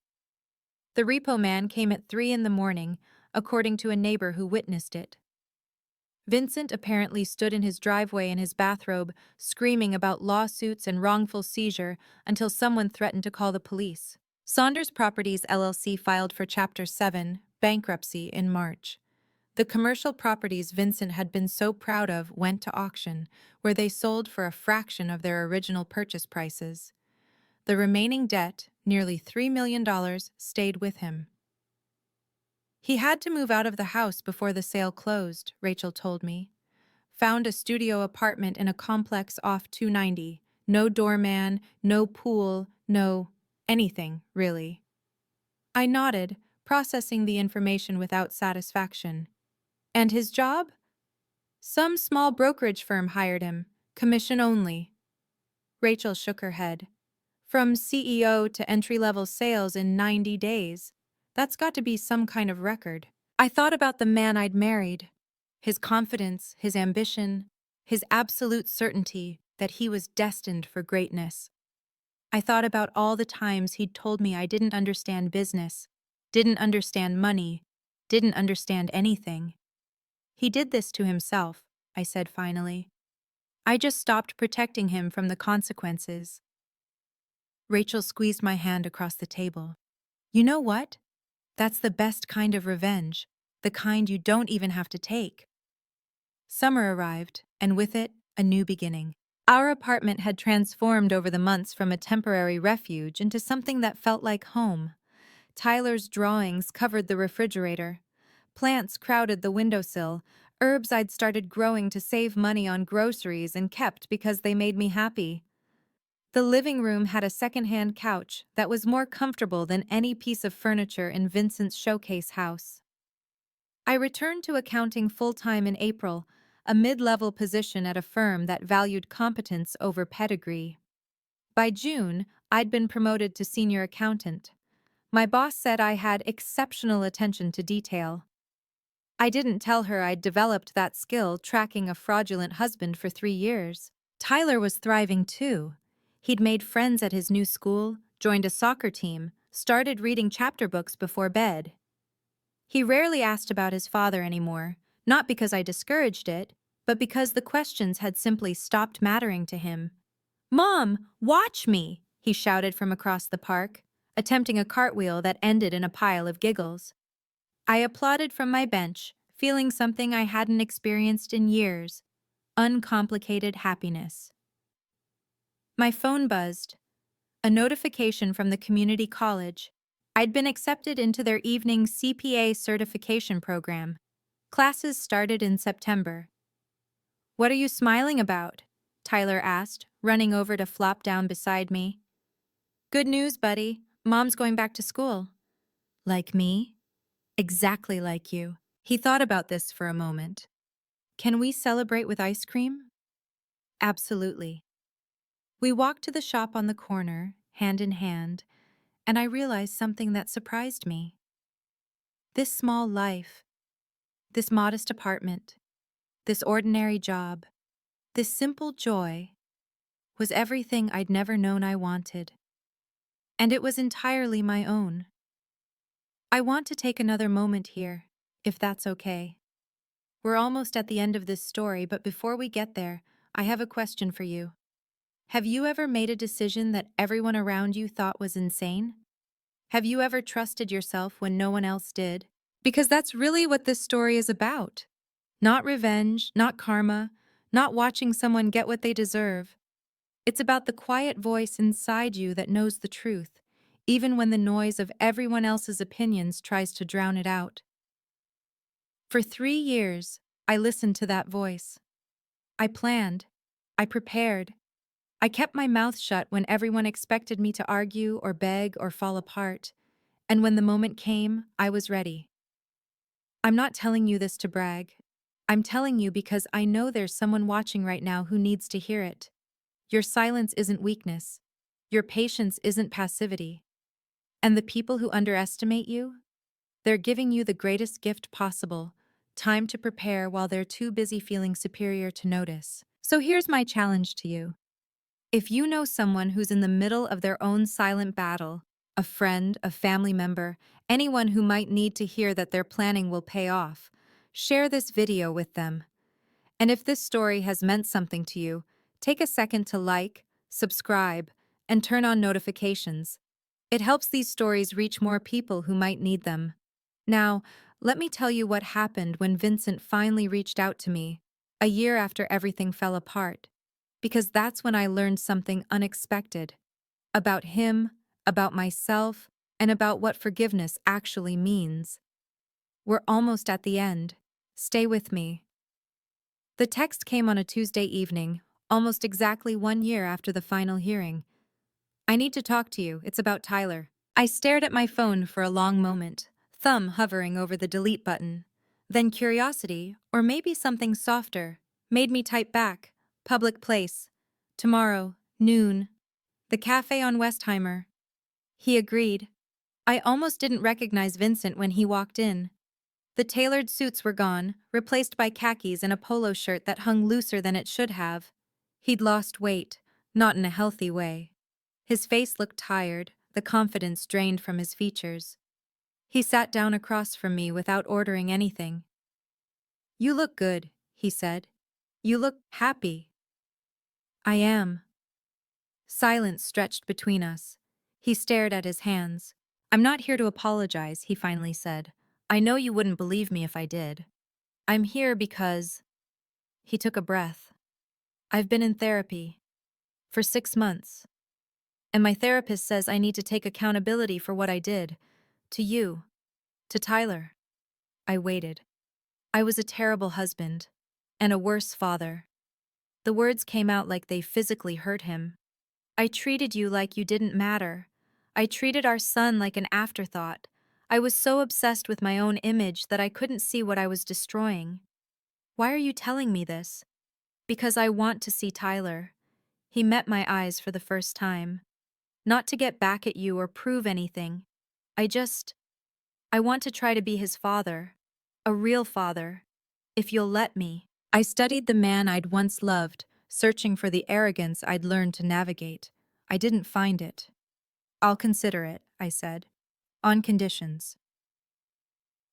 The repo man came at 3 in the morning, according to a neighbor who witnessed it. Vincent apparently stood in his driveway in his bathrobe, screaming about lawsuits and wrongful seizure until someone threatened to call the police. Saunders Properties LLC filed for Chapter 7, bankruptcy, in March. The commercial properties Vincent had been so proud of went to auction, where they sold for a fraction of their original purchase prices. The remaining debt, nearly $3 million, stayed with him. He had to move out of the house before the sale closed, Rachel told me. Found a studio apartment in a complex off 290. No doorman, no pool, no anything, really. I nodded, processing the information without satisfaction. And his job? Some small brokerage firm hired him, commission only. Rachel shook her head. From CEO to entry-level sales in 90 days. That's got to be some kind of record. I thought about the man I'd married. His confidence, his ambition, his absolute certainty that he was destined for greatness. I thought about all the times he'd told me I didn't understand business, didn't understand money, didn't understand anything. He did this to himself, I said finally. I just stopped protecting him from the consequences. Rachel squeezed my hand across the table. You know what? That's the best kind of revenge, the kind you don't even have to take. Summer arrived, and with it, a new beginning. Our apartment had transformed over the months from a temporary refuge into something that felt like home. Tyler's drawings covered the refrigerator. Plants crowded the windowsill, herbs I'd started growing to save money on groceries and kept because they made me happy. The living room had a second-hand couch that was more comfortable than any piece of furniture in Vincent's showcase house. I returned to accounting full-time in April, a mid-level position at a firm that valued competence over pedigree. By June, I'd been promoted to senior accountant. My boss said I had exceptional attention to detail. I didn't tell her I'd developed that skill tracking a fraudulent husband for 3 years. Tyler was thriving too. He'd made friends at his new school, joined a soccer team, started reading chapter books before bed. He rarely asked about his father anymore, not because I discouraged it, but because the questions had simply stopped mattering to him. "Mom, watch me!" he shouted from across the park, attempting a cartwheel that ended in a pile of giggles. I applauded from my bench, feeling something I hadn't experienced in years: uncomplicated happiness. My phone buzzed. A notification from the community college. I'd been accepted into their evening CPA certification program. Classes started in September. "What are you smiling about?" Tyler asked, running over to flop down beside me. "Good news, buddy. Mom's going back to school." "Like me?" "Exactly like you." He thought about this for a moment. "Can we celebrate with ice cream?" "Absolutely." We walked to the shop on the corner, hand in hand, and I realized something that surprised me. This small life, this modest apartment, this ordinary job, this simple joy was everything I'd never known I wanted. And it was entirely my own. I want to take another moment here, if that's okay. We're almost at the end of this story, but before we get there, I have a question for you. Have you ever made a decision that everyone around you thought was insane? Have you ever trusted yourself when no one else did? Because that's really what this story is about. Not revenge, not karma, not watching someone get what they deserve. It's about the quiet voice inside you that knows the truth, even when the noise of everyone else's opinions tries to drown it out. For 3 years, I listened to that voice. I planned. I prepared. I kept my mouth shut when everyone expected me to argue or beg or fall apart. And when the moment came, I was ready. I'm not telling you this to brag. I'm telling you because I know there's someone watching right now who needs to hear it. Your silence isn't weakness. Your patience isn't passivity. And the people who underestimate you, they're giving you the greatest gift possible, time to prepare while they're too busy feeling superior to notice. So here's my challenge to you. If you know someone who's in the middle of their own silent battle, a friend, a family member, anyone who might need to hear that their planning will pay off, share this video with them. And if this story has meant something to you, take a second to like, subscribe, and turn on notifications. It helps these stories reach more people who might need them. Now, let me tell you what happened when Vincent finally reached out to me, a year after everything fell apart. Because that's when I learned something unexpected. About him, about myself, and about what forgiveness actually means. We're almost at the end. Stay with me. The text came on a Tuesday evening, almost exactly 1 year after the final hearing. I need to talk to you, it's about Tyler. I stared at my phone for a long moment, thumb hovering over the delete button. Then curiosity, or maybe something softer, made me type back, public place. Tomorrow, noon. The cafe on Westheimer. He agreed. I almost didn't recognize Vincent when he walked in. The tailored suits were gone, replaced by khakis and a polo shirt that hung looser than it should have. He'd lost weight, not in a healthy way. His face looked tired, the confidence drained from his features. He sat down across from me without ordering anything. "You look good," he said. "You look happy." "I am." Silence stretched between us. He stared at his hands. "I'm not here to apologize," he finally said. "I know you wouldn't believe me if I did. I'm here because—" He took a breath. "I've been in therapy for 6 months. And my therapist says I need to take accountability for what I did. To you. To Tyler." I waited. "I was a terrible husband. And a worse father." The words came out like they physically hurt him. "I treated you like you didn't matter. I treated our son like an afterthought. I was so obsessed with my own image that I couldn't see what I was destroying." "Why are you telling me this?" "Because I want to see Tyler." He met my eyes for the first time. "Not to get back at you or prove anything. I want to try to be his father. A real father. If you'll let me." I studied the man I'd once loved, searching for the arrogance I'd learned to navigate. I didn't find it. "I'll consider it," I said. "On conditions."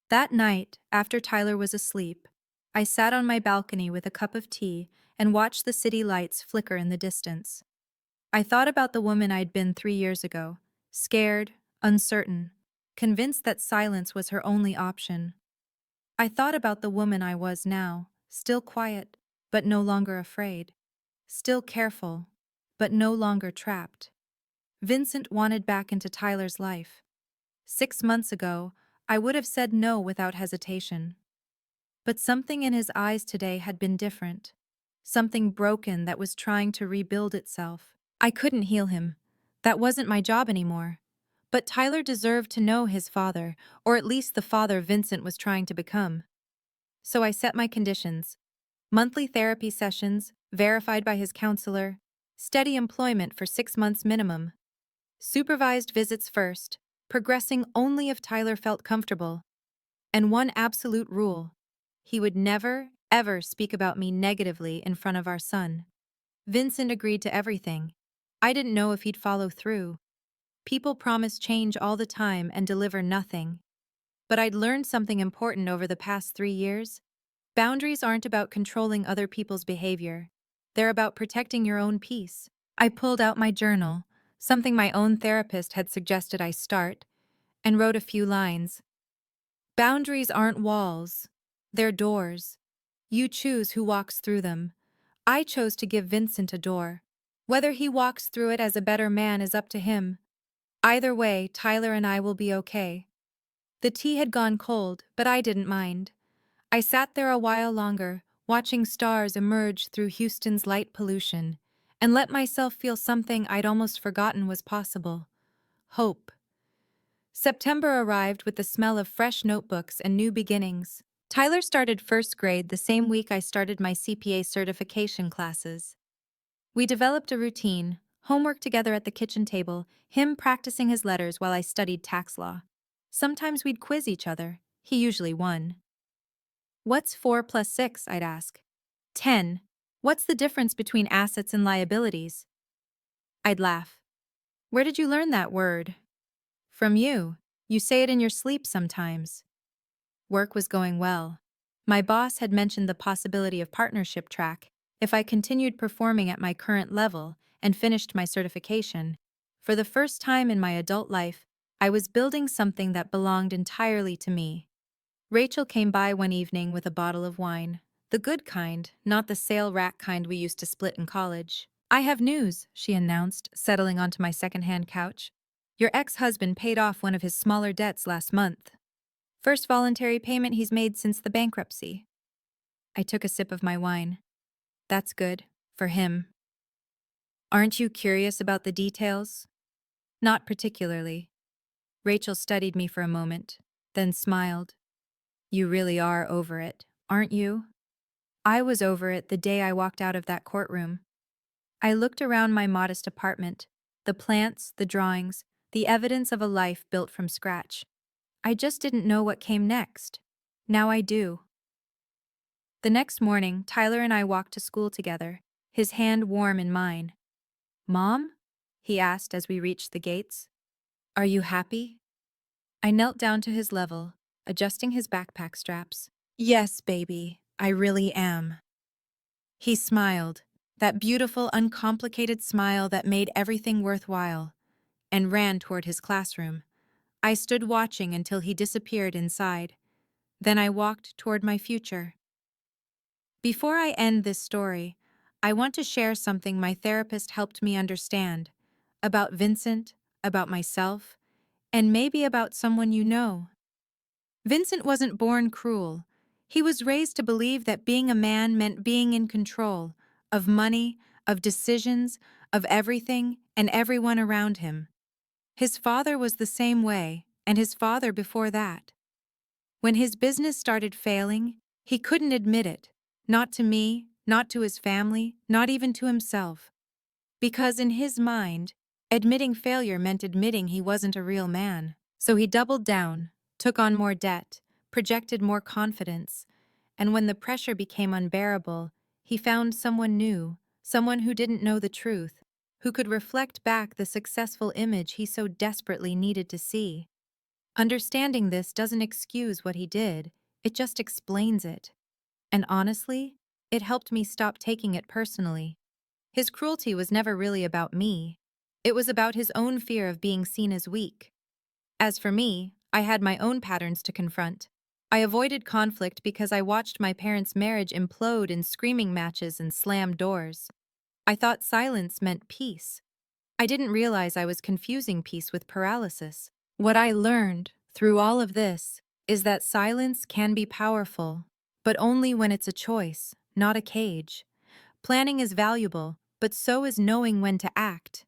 That night, after Tyler was asleep, I sat on my balcony with a cup of tea and watched the city lights flicker in the distance. I thought about the woman I'd been 3 years ago, scared, uncertain, convinced that silence was her only option. I thought about the woman I was now, still quiet, but no longer afraid, still careful, but no longer trapped. Vincent wanted back into Tyler's life. 6 months ago, I would have said no without hesitation. But something in his eyes today had been different. Something broken that was trying to rebuild itself. I couldn't heal him. That wasn't my job anymore. But Tyler deserved to know his father, or at least the father Vincent was trying to become. So I set my conditions. Monthly therapy sessions, verified by his counselor, steady employment for 6 months minimum. Supervised visits first, progressing only if Tyler felt comfortable. And one absolute rule: he would never, ever speak about me negatively in front of our son. Vincent agreed to everything. I didn't know if he'd follow through. People promise change all the time and deliver nothing. But I'd learned something important over the past 3 years. Boundaries aren't about controlling other people's behavior. They're about protecting your own peace. I pulled out my journal, something my own therapist had suggested I start, and wrote a few lines. Boundaries aren't walls. They're doors. You choose who walks through them. I chose to give Vincent a door. Whether he walks through it as a better man is up to him. Either way, Tyler and I will be okay. The tea had gone cold, but I didn't mind. I sat there a while longer, watching stars emerge through Houston's light pollution, and let myself feel something I'd almost forgotten was possible. Hope. September arrived with the smell of fresh notebooks and new beginnings. Tyler started first grade the same week I started my CPA certification classes. We developed a routine, homework together at the kitchen table, him practicing his letters while I studied tax law. Sometimes we'd quiz each other. He usually won. "What's 4 plus 6?" I'd ask. 10. "What's the difference between assets and liabilities?" I'd laugh. "Where did you learn that word?" "From you. You say it in your sleep sometimes." Work was going well. My boss had mentioned the possibility of partnership track if I continued performing at my current level and finished my certification. For the first time in my adult life, I was building something that belonged entirely to me. Rachel came by one evening with a bottle of wine. The good kind, not the sale rack kind we used to split in college. "I have news," she announced, settling onto my second-hand couch. "Your ex-husband paid off one of his smaller debts last month. First voluntary payment he's made since the bankruptcy." I took a sip of my wine. "That's good. For him." "Aren't you curious about the details?" "Not particularly." Rachel studied me for a moment, then smiled. "You really are over it, aren't you?" I was over it the day I walked out of that courtroom. I looked around my modest apartment, the plants, the drawings, the evidence of a life built from scratch. I just didn't know what came next. Now I do. The next morning, Tyler and I walked to school together, his hand warm in mine. "Mom?" he asked as we reached the gates. "Are you happy?" I knelt down to his level, adjusting his backpack straps. "Yes, baby, I really am." He smiled, that beautiful, uncomplicated smile that made everything worthwhile, and ran toward his classroom. I stood watching until he disappeared inside. Then I walked toward my future. Before I end this story, I want to share something my therapist helped me understand about Vincent, about myself, and maybe about someone you know. Vincent wasn't born cruel. He was raised to believe that being a man meant being in control of money, of decisions, of everything and everyone around him. His father was the same way, and his father before that. When his business started failing, he couldn't admit it, not to me, not to his family, not even to himself. Because in his mind, admitting failure meant admitting he wasn't a real man. So he doubled down, took on more debt, projected more confidence, and when the pressure became unbearable, he found someone new, someone who didn't know the truth, who could reflect back the successful image he so desperately needed to see. Understanding this doesn't excuse what he did, it just explains it. And honestly, it helped me stop taking it personally. His cruelty was never really about me. It was about his own fear of being seen as weak. As for me, I had my own patterns to confront. I avoided conflict because I watched my parents' marriage implode in screaming matches and slammed doors. I thought silence meant peace. I didn't realize I was confusing peace with paralysis. What I learned through all of this is that silence can be powerful, but only when it's a choice, not a cage. Planning is valuable, but so is knowing when to act.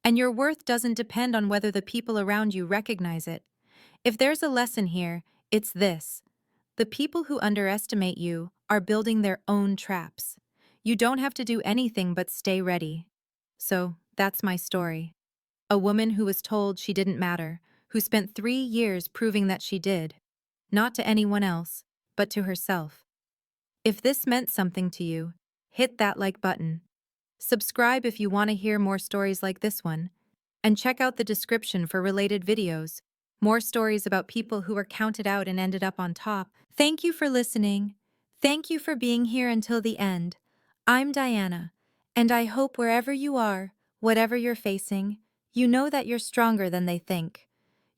And your worth doesn't depend on whether the people around you recognize it. If there's a lesson here, it's this. The people who underestimate you are building their own traps. You don't have to do anything but stay ready. So, that's my story. A woman who was told she didn't matter, who spent 3 years proving that she did. Not to anyone else, but to herself. If this meant something to you, hit that like button. Subscribe if you want to hear more stories like this one. And check out the description for related videos. More stories about people who were counted out and ended up on top. Thank you for listening. Thank you for being here until the end. I'm Diana, and I hope wherever you are, whatever you're facing, you know that you're stronger than they think.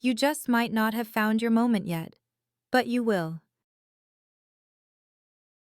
You just might not have found your moment yet, but you will.